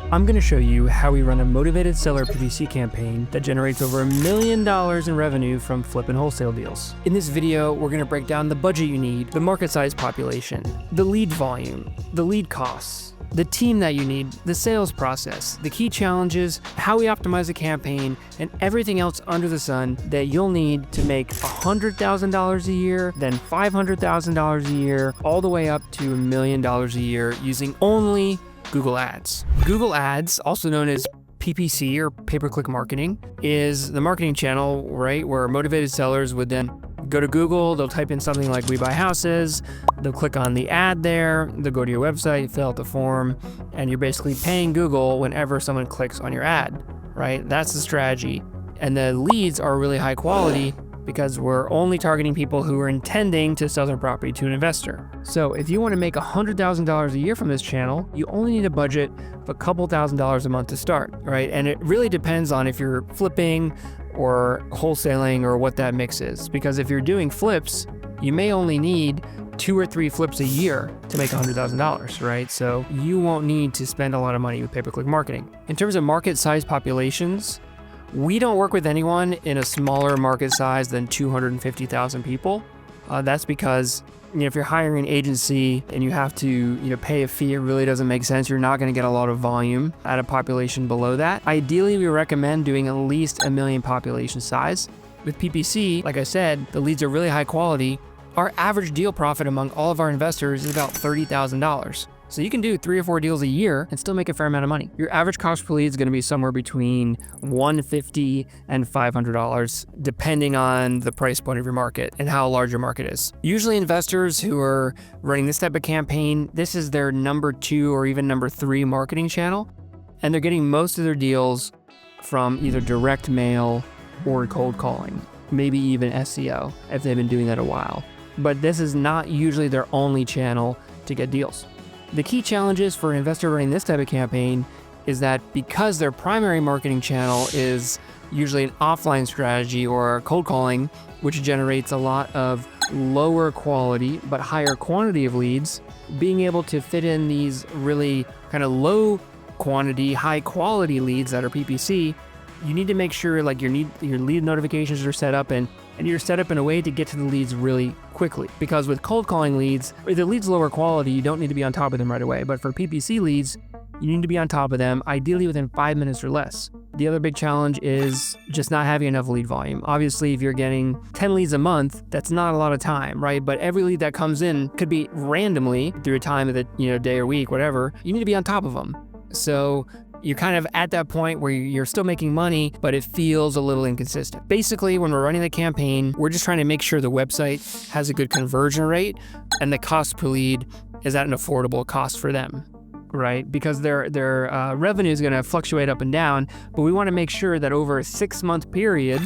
I'm going to show you how we run a motivated seller PPC campaign that generates over $1 million in revenue from flip and wholesale deals. In this video, we're going to break down the budget you need, the market size population, the lead volume, the lead costs, the team that you need, the sales process, the key challenges, how we optimize the campaign, and everything else under the sun that you'll need to make $100,000 a year, then $500,000 a year, all the way up to $1 million a year using only Google Ads. Google Ads, also known as PPC or pay-per-click marketing, is the marketing channel, right, where motivated sellers would then go to Google, they'll type in something like "we buy houses," they'll click on the ad there, they'll go to your website, fill out the form, and you're basically paying Google whenever someone clicks on your ad, right? That's the strategy. And the leads are really high quality because we're only targeting people who are intending to sell their property to an investor. So if you want to make $100,000 a year from this channel, you only need a budget of a couple $1,000s a month to start, right? And it really depends on if you're flipping or wholesaling or what that mix is. Because if you're doing flips, you may only need 2 or 3 flips a year to make $100,000, right? So you won't need to spend a lot of money with pay-per-click marketing. In terms of market size populations, we don't work with anyone in a smaller market size than 250,000 people. That's because if you're hiring an agency and you have to pay a fee, it really doesn't make sense. You're not going to get a lot of volume at a population below that. Ideally, we recommend doing at least 1 million population size. With PPC, like I said, the leads are really high quality. Our average deal profit among all of our investors is about $30,000. So you can do 3 or 4 deals a year and still make a fair amount of money. Your average cost per lead is going to be somewhere between $150 and $500, depending on the price point of your market and how large your market is. Usually investors who are running this type of campaign, this is their number 2 or even number 3 marketing channel, and they're getting most of their deals from either direct mail or cold calling, maybe even SEO if they've been doing that a while. But this is not usually their only channel to get deals. The key challenges for an investor running this type of campaign is that because their primary marketing channel is usually an offline strategy or cold calling, which generates a lot of lower quality but higher quantity of leads, being able to fit in these really kind of low quantity, high quality leads that are PPC, you need to make sure like your lead notifications are set up and you're set up in a way to get to the leads really quickly. Because with cold calling leads, if the lead's lower quality, you don't need to be on top of them right away. But for PPC leads, you need to be on top of them, ideally within 5 minutes or less. The other big challenge is just not having enough lead volume. Obviously, if you're getting 10 leads a month, that's not a lot of time, right? But every lead that comes in could be randomly through a time of the day or week, whatever. You need to be on top of them. So you're kind of at that point where you're still making money, but it feels a little inconsistent. Basically, when we're running the campaign, we're just trying to make sure the website has a good conversion rate and the cost per lead is at an affordable cost for them, right? Because their revenue is going to fluctuate up and down, but we want to make sure that over a 6-month period,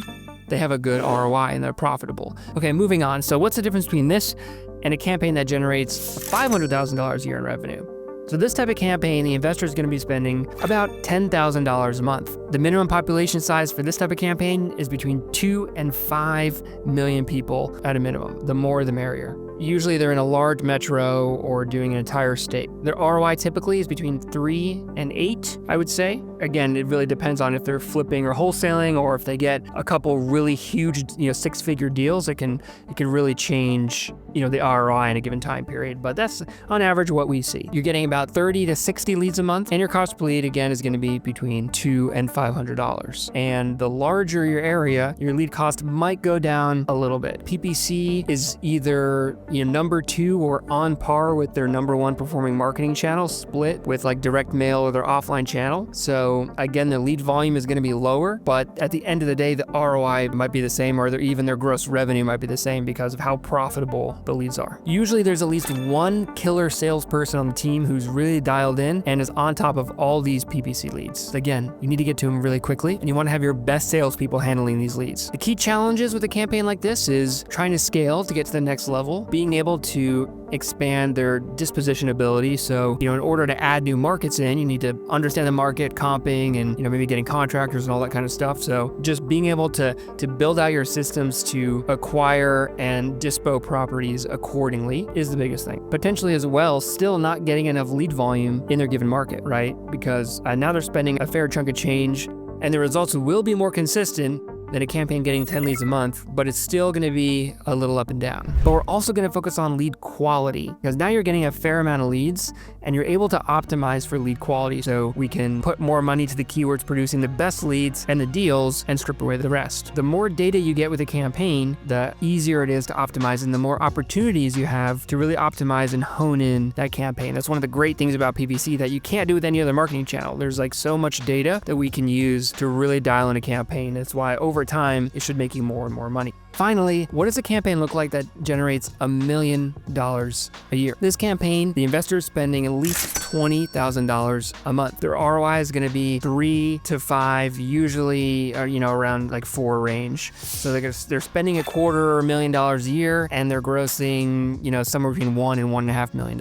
they have a good ROI and they're profitable. Okay, moving on. So what's the difference between this and a campaign that generates $500,000 a year in revenue? So this type of campaign, the investor is going to be spending about $10,000 a month. The minimum population size for this type of campaign is between 2 and 5 million people at a minimum. The more, the merrier. Usually they're in a large metro or doing an entire state. Their ROI typically is between 3 and 8, I would say. Again, it really depends on if they're flipping or wholesaling or if they get a couple really huge, 6-figure deals. It can really change, the ROI in a given time period. But that's on average what we see. You're getting about 30 to 60 leads a month, and your cost per lead again is going to be between $200 and $500. And the larger your area, your lead cost might go down a little bit. PPC is either number 2 or on par with their number 1 performing marketing channel, split with like direct mail or their offline channel. So again, the lead volume is going to be lower, but at the end of the day, the ROI might be the same, or even their gross revenue might be the same because of how profitable the leads are. Usually there's at least one killer salesperson on the team who's really dialed in and is on top of all these PPC leads. Again, you need to get to them really quickly and you want to have your best salespeople handling these leads. The key challenges with a campaign like this is trying to scale to get to the next level, being being able to expand their disposition ability. So, in order to add new markets in, you need to understand the market, comping, and, maybe getting contractors and all that kind of stuff. So just being able to build out your systems to acquire and dispo properties accordingly is the biggest thing. Potentially as well, still not getting enough lead volume in their given market, right? Because now they're spending a fair chunk of change, and the results will be more consistent than a campaign getting 10 leads a month, but it's still gonna be a little up and down. But we're also gonna focus on lead quality, because now you're getting a fair amount of leads and you're able to optimize for lead quality. So we can put more money to the keywords producing the best leads and the deals and strip away the rest. The more data you get with a campaign, the easier it is to optimize and the more opportunities you have to really optimize and hone in that campaign. That's one of the great things about PPC that you can't do with any other marketing channel. There's like so much data that we can use to really dial in a campaign. That's why over time, it should make you more and more money. Finally, what does a campaign look like that generates $1 million a year? This campaign, the investor is spending at least $20,000 a month. Their ROI is going to be 3 to 5, usually, around like 4 range. So they're spending $250,000 a year, and they're grossing, somewhere between $1 and $1.5 million.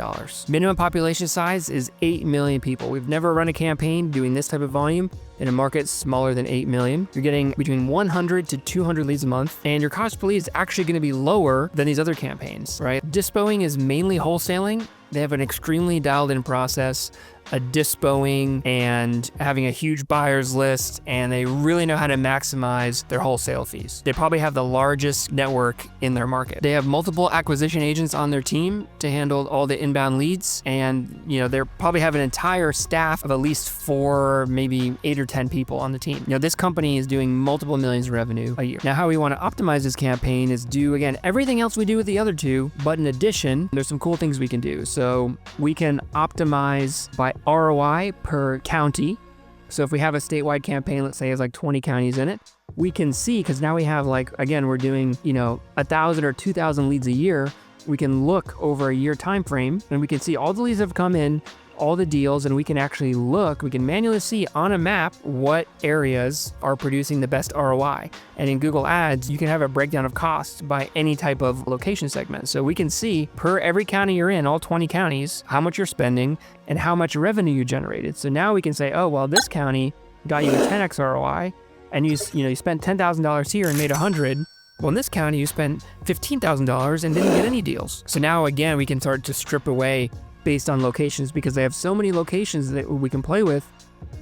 Minimum population size is 8 million people. We've never run a campaign doing this type of volume in a market smaller than 8 million. You're getting between 100 to 200 leads a month, and your cost per lead is actually gonna be lower than these other campaigns, right? Dispoing is mainly wholesaling. They have an extremely dialed in process, a dispoing and having a huge buyers list, and they really know how to maximize their wholesale fees. They probably have the largest network in their market. They have multiple acquisition agents on their team to handle all the inbound leads, and they probably have an entire staff of at least 4, maybe 8 or 10 people on the team. This company is doing multiple millions of revenue a year. Now, how we want to optimize this campaign is do, again, everything else we do with the other two, but in addition, there's some cool things we can do. So we can optimize by ROI per county. So if we have a statewide campaign, let's say has like 20 counties in it, we can see, because now we have we're doing 1,000 or 2,000 leads a year. We can look over a year time frame and we can see all the leads that have come in, all the deals, and we can actually we can manually see on a map what areas are producing the best ROI. And in Google Ads, you can have a breakdown of costs by any type of location segment. So we can see per every county you're in, all 20 counties, how much you're spending and how much revenue you generated. So now we can say, oh, well, this county got you a 10x ROI, and you spent $10,000 here and made 100. Well, in this county, you spent $15,000 and didn't get any deals. So now, again, we can start to strip away based on locations, because they have so many locations that we can play with.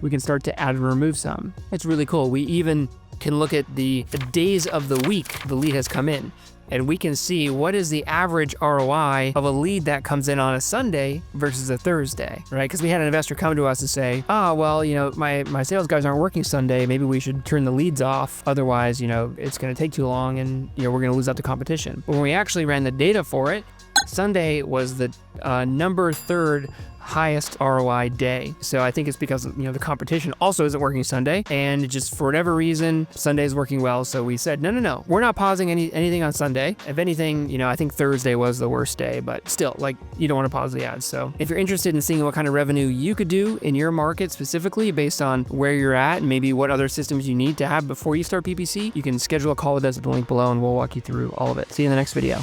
We can start to add and remove some. It's really cool. We even can look at the days of the week the lead has come in, and we can see what is the average ROI of a lead that comes in on a Sunday versus a Thursday, right? Because we had an investor come to us and say, my sales guys aren't working Sunday. Maybe we should turn the leads off. Otherwise, it's going to take too long, and we're going to lose out to competition. But when we actually ran the data for it, Sunday was the number 3rd highest ROI day. So I think it's because the competition also isn't working Sunday, and just for whatever reason, Sunday is working well. So we said, no, we're not pausing anything on Sunday. If anything, I think Thursday was the worst day, but still, you don't want to pause the ads. So if you're interested in seeing what kind of revenue you could do in your market specifically based on where you're at and maybe what other systems you need to have before you start PPC, you can schedule a call with us at the link below and we'll walk you through all of it. See you in the next video.